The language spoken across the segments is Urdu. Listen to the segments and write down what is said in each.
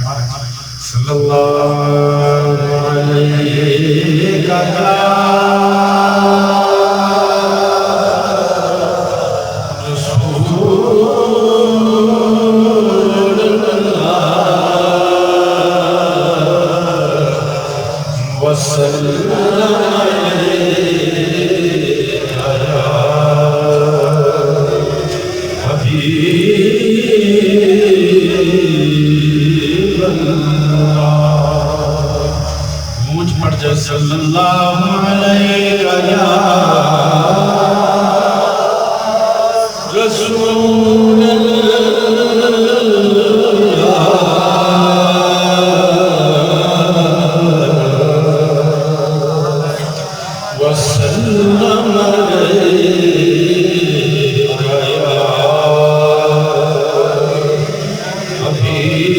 صلی اللہ علیہ صلی اللہ علیہ یا رسول اللہ وسلم علیہ یا حبیب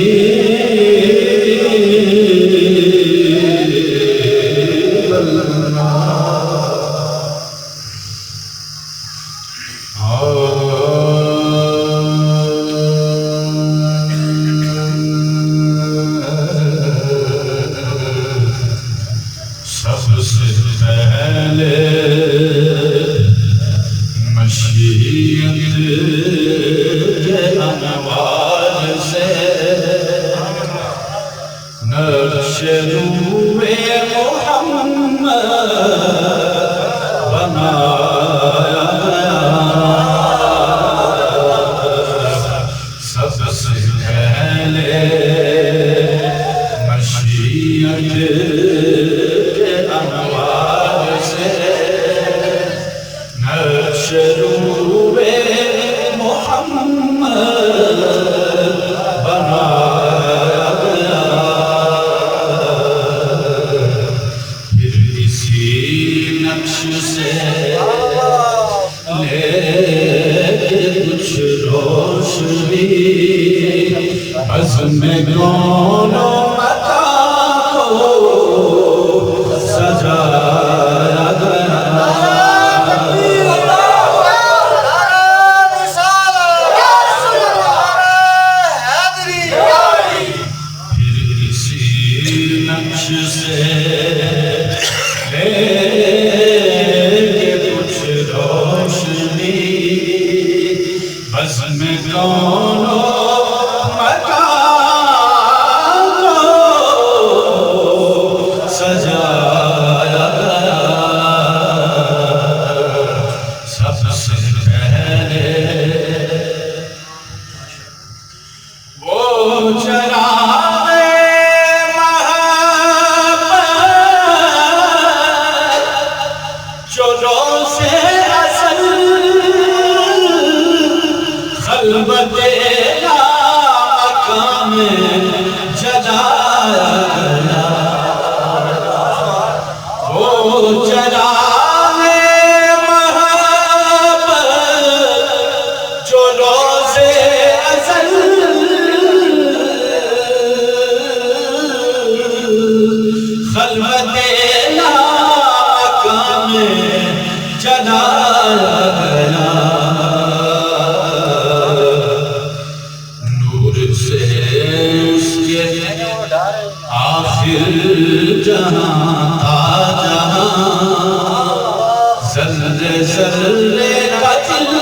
سب سے پہلے مشیت کے انوار سے نقش روئے محمد بنایا گیا سب سے پہلے مشیت روئے محمد بنایا گیا پھر اسی نقش سے لے کے کچھ روشنی بزم کون و مکان کو سجایا گیا سے لے کے کچھ روشنی بزم کون و مکان کو سجایا گیا سب سے پہلے وہ چراغ مقام جلایا گیا وہ چراغ محبت جو روز ازل خلوت مقام جلایا گیا آخر جہاں جہاں ذرے ذرے کا دل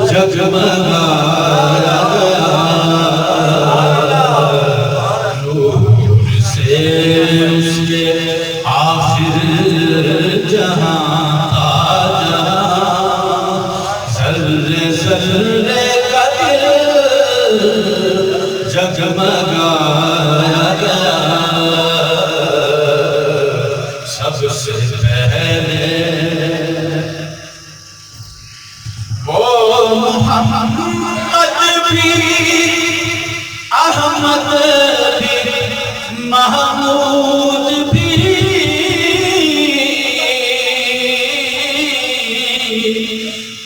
جگمگایا گیا نور سے اس کے آخر جہاں جہاں ذرے ذرے کا دل جگمگایا گیا سب سے پہلے وہ محمد بھی احمد بھی محمود بھی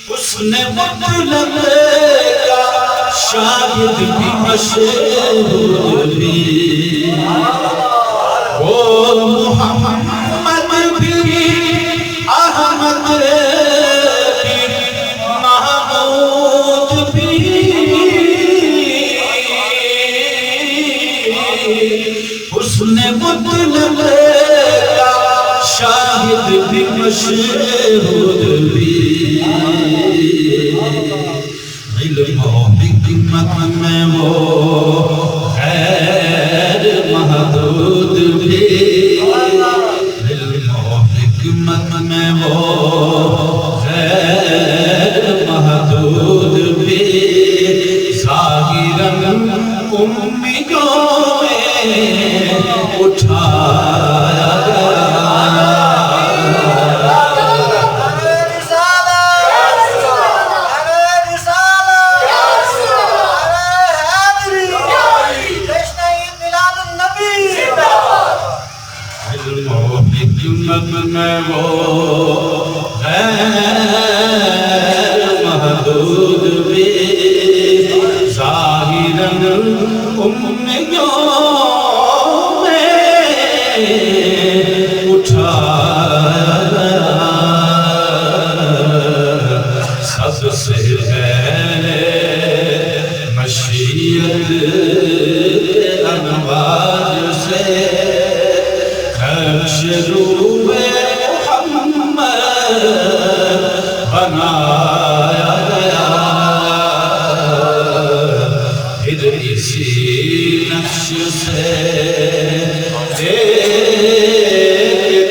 اس نے مطلب کا شاہد بھی مشہور بھی وہ محمد بھی احمد بھی محمود بھی حسن مطلق کا شاہد بھی مشہود بھی علم و حکمت میں وہ غیر محدود بھی علم و حکمت میں وہ غیر محدود بھی ظاہراً امیوں میں اٹھایا گیا میں وہ غیر محدود بھی ظاہراً امیوں میں اٹھایا گیا سب سے پہلے مشیت انوار سے نقش روئے محمد بنایا گیا پھر اسی نقش سے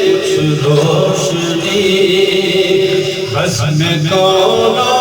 کچھ روشنی بزم کونوں